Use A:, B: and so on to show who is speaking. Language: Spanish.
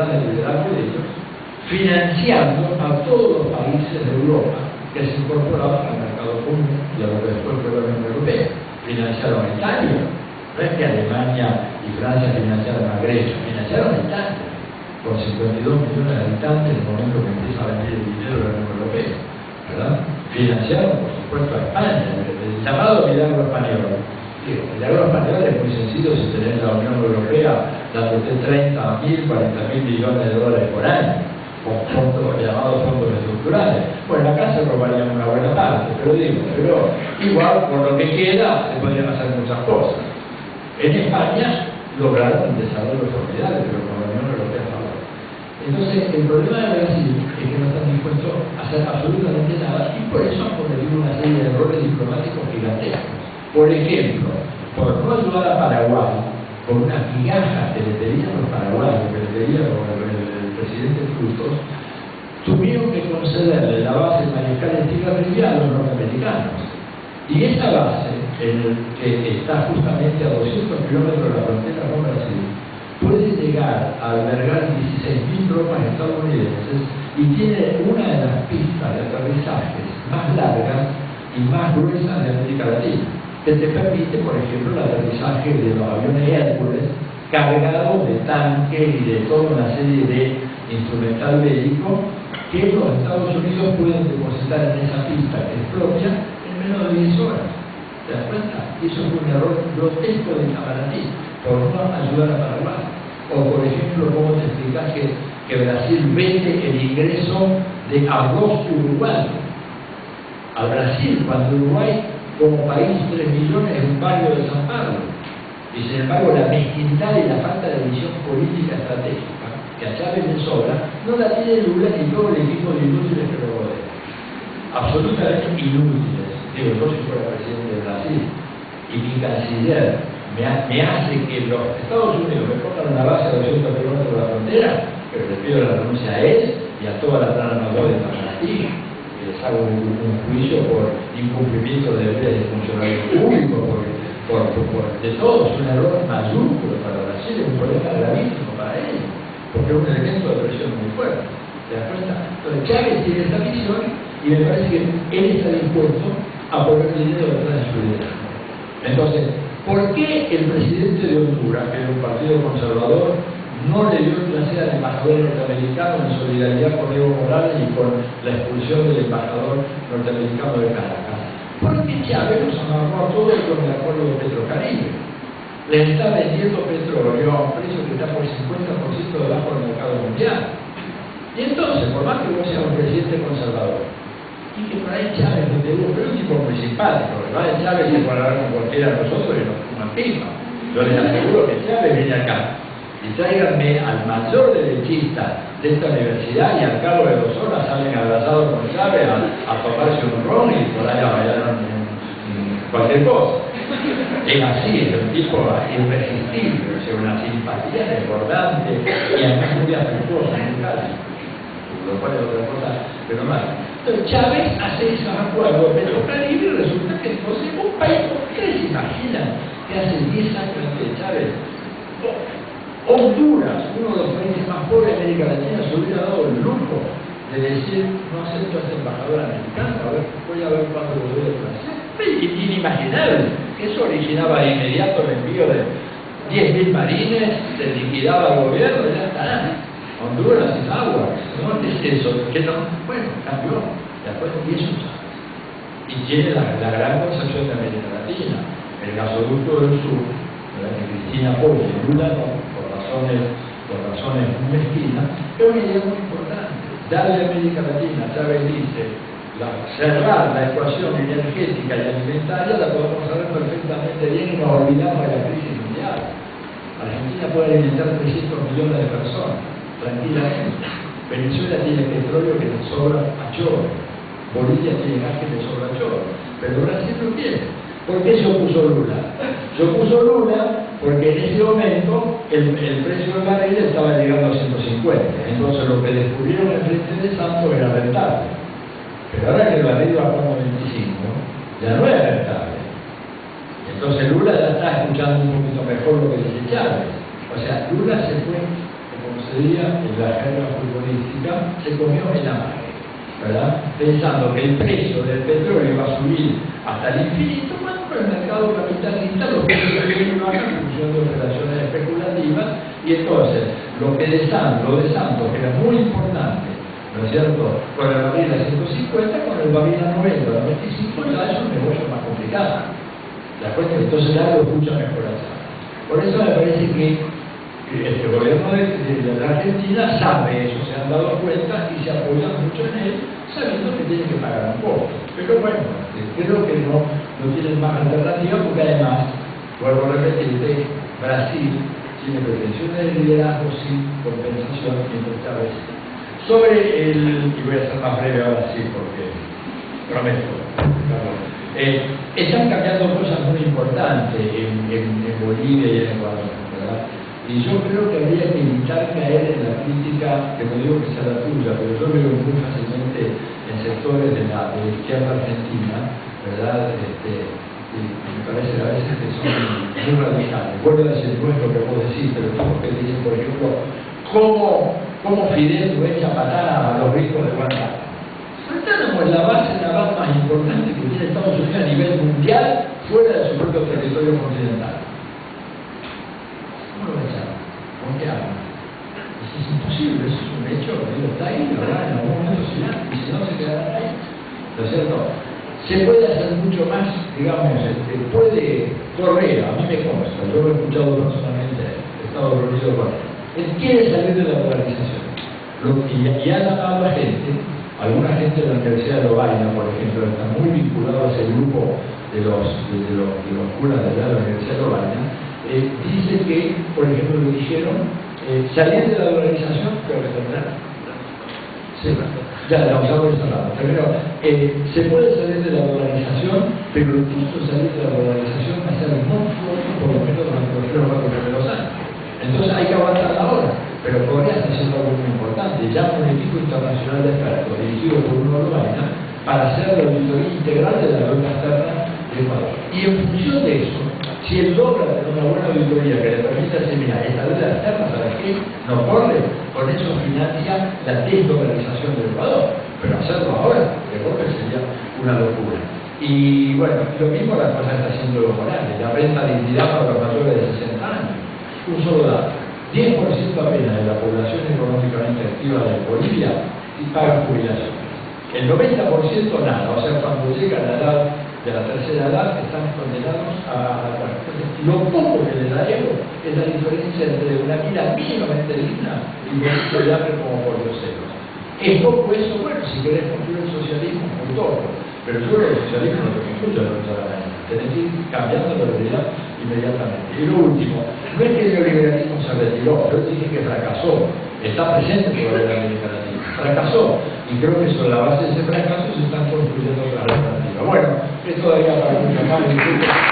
A: detrás del liderazgo de ellos, financiando a todos los países de Europa que se incorporaban al mercado común y a lo que después fue la Unión Europea. Financiaron a Italia, no es que Alemania y Francia financiaron a Grecia, financiaron a Italia, con 52 millones de habitantes en el momento que empieza a venir el dinero de la Unión Europea, ¿verdad? Financiaron, por supuesto, a España, el llamado milagro español. Digo, el milagro español es muy sencillo si tenés la Unión Europea dándote 30.000, 40.000 millones de dólares por año, con fondos llamados fondos estructurales. Bueno, acá se robarían una buena parte, pero igual, por lo que queda, se podrían hacer muchas cosas. En España lograron un desarrollo formidable, pero con la Unión Europea no. Entonces, el problema de Brasil es que no están dispuestos a hacer absolutamente nada y por eso han cometido una serie de errores diplomáticos gigantescos. Por ejemplo, por no ayudar a Paraguay con unas migajas que le pedían los paraguayos, que le pedían el presidente Frutos, tuvieron que concederle la base mariscal de Tigre a los norteamericanos. Y esa base, que está justamente a 200 kilómetros de la frontera con Brasil, puede llegar a albergar 16.000 tropas estadounidenses y tiene una de las pistas de aterrizajes más largas y más gruesas de América Latina, que te permite, por ejemplo, el aterrizaje de los aviones Hércules cargados de tanques y de toda una serie de instrumental bélico que los Estados Unidos pueden depositar en esa pista que es propia en menos de 10 horas. ¿Te das cuenta? Y eso fue un error grotesco de Itamaraty por no ayudar a Paraguay. O, por ejemplo, ¿cómo te explicas que Brasil vende el ingreso de arroz uruguayo a Brasil, cuando Uruguay, como país, 3 millones, es un barrio de San Pablo? Y sin embargo, la mezquindad y la falta de visión política estratégica, que a Chávez le sobra, no la tiene Lula ni todo el equipo de inútiles que lo rodea. Absolutamente inútiles. Digo, yo si fuera presidente de Brasil y mi canciller me hace que los Estados Unidos me pongan una base a 200 kilómetros de la frontera, pero le pido la renuncia a él y a toda la trama mayor de Itamaraty, que les hago un juicio por incumplimiento de deberes de funcionarios públicos, de todo. Es un error mayúsculo para Brasil, es un problema gravísimo para ellos, porque es un elemento de presión muy fuerte. ¿Te das cuenta? Entonces Chávez tiene esta visión y me parece que él está dispuesto a poner dinero detrás de su liderazgo. Entonces, ¿por qué el presidente de Honduras, que era un partido conservador, no le dio clase al embajador norteamericano en solidaridad con Evo Morales y con la expulsión del embajador norteamericano de Caracas? Porque Chávez los amarró a todos con el acuerdo de Petrocaribe. Les está vendiendo petróleo a un precio que está por 50% debajo del mercado mundial. Y entonces, por más que vos seas un presidente conservador, y que por ahí Chávez no te gusta, pero es un tipo muy simpático, ¿verdad? Chávez se puede hablar con cualquiera de nosotros y nos fuma pipa. Yo les aseguro que Chávez viene acá y tráiganme al mayor derechista de esta universidad y al cabo de 2 horas salen abrazados con Chávez a tomarse un ron y por ahí a bailar cualquier cosa. Es así, es un tipo irresistible, o sea, una simpatía desbordante y además muy afectuosa, muy cálida. Lo cual es otra cosa, pero mal. Entonces Chávez hace esos acuerdos de Petrocaribe y resulta que entonces un país, ¿ustedes se imaginan que hace 10 años antes de Chávez Honduras, uno de los países más pobres de América Latina, se hubiera dado el lujo de decir no acepto a este embajador americano, a ver, voy a ver cuándo lo voy a hacer? Inimaginable. Eso originaba de inmediato el envío de 10.000 marines, se liquidaba el gobierno y ya está. Honduras es agua, ¿no? Es eso, que no, bueno, cambió, ¿de acuerdo? Y eso Chávez. Y tiene la gran concepción de América Latina, el gasoducto del sur, ¿verdad? Que Cristina apoya, Lula no, por razones muy mezquinas, es una idea muy importante. Darle a América Latina, Chávez dice, cerrar la ecuación energética y alimentaria la podemos saber perfectamente bien y nos olvidamos de la crisis mundial. Argentina puede alimentar 300 millones de personas tranquilamente. Venezuela tiene petróleo que le sobra a chorro. Bolivia tiene gas que le sobra a chorro. Pero Brasil no tiene. ¿Por qué se opuso Lula? Se opuso Lula porque en ese momento el precio del barril estaba llegando a 150. Entonces lo que descubrieron en frente de Santos era rentable. Pero ahora que el barril va a 25, ya no es rentable. Entonces Lula ya está escuchando un poquito mejor lo que dice Chávez. O sea, Lula se fue, como se diría en la jerga futbolística, se comió el hambre, ¿verdad? Pensando que el precio del petróleo iba a subir hasta el infinito, bueno, pero el mercado capitalista lo que iba a función de operaciones especulativas, y entonces lo de Santos, que era muy importante, ¿no es cierto?, con el barril a 150, con el barril a 90, a 95, ya es un negocio más complicado. Entonces algo es mucho mejor allá. Por eso me parece que el gobierno de la Argentina sabe eso, se han dado cuenta y se apoyan mucho en él, sabiendo que tienen que pagar un poco. Pero bueno, creo que no tienen más alternativa, porque además, vuelvo a repetirte, Brasil tiene pretensiones de liderazgo sin compensación, mientras Chávez. Y voy a ser más breve ahora sí, porque prometo, están cambiando cosas muy importantes en Bolivia y en Ecuador, ¿verdad? Y yo creo que habría que evitar caer en la crítica, que no digo que sea la tuya, pero yo veo muy fácilmente en sectores de la izquierda argentina, ¿verdad? Y me parece a veces que son muy radicales. Vuelvo a decir, no es lo que vos decís, pero tengo que decir, por ejemplo, cómo Fidel lo echa patada a los ricos de Guantánamo. Guantánamo es la base naval más importante que tiene Estados Unidos a nivel mundial, fuera de su propio territorio continental. ¿Cómo lo echaron? ¿Con qué arma? Eso es imposible, eso es un hecho, está ahí, ¿verdad? En algún momento se irá, y si no se quedará ahí. ¿No es cierto? Se puede hacer mucho más, digamos, puede correr, a mí me consta, yo lo he escuchado personalmente, he estado reunido con él. Él quiere salir de la dolarización. Y ha llamado a gente, alguna gente de la Universidad de Lovaina, por ejemplo, está muy vinculado a ese grupo de los curas de la Universidad de Lovaina, dice que, por ejemplo, le dijeron, salir de la dolarización, creo que terminar. Sí, ya, la usamos cerrado. Primero, se puede salir de la dolarización, pero incluso salir de la dolarización va a ser muy fuerte, por lo menos durante los 3 o 4 primeros años. Entonces hay que aguantar ahora, pero podría estar haciendo algo muy importante. Llama un equipo internacional de expertos dirigido por uno de Lovaina para hacer la auditoría integral de la deuda externa de Ecuador. Y en función de eso, si él logra tener una buena auditoría que le permita decir, mira, esta deuda externa, ¿sabes qué? No corre, con eso financia la desdolarización del Ecuador. Pero hacerlo ahora, de golpe, sería una locura. Y bueno, lo mismo la cosa está haciendo Evo Morales, la renta de dignidad para los mayores de 60 años. Un solo dato, 10% apenas de la población económicamente activa de Bolivia paga jubilación. El 90% nada, o sea, cuando llegan a la edad de la tercera edad están condenados a la muerte. Lo poco que les daremos es la diferencia entre una vida mínimamente digna y un hambre como por los celos. Es poco eso, bueno, si querés construir el socialismo, muy todo. Pero yo creo que el socialismo no se construye a la noche a la mañana. Tenés que ir cambiando la realidad inmediatamente. Y lo último, no es que el neoliberalismo se retiró, yo dije que fracasó, está presente todavía en América Latina, fracasó, y creo que sobre la base de ese fracaso se están construyendo otras alternativas. Bueno, esto daría para mucho más.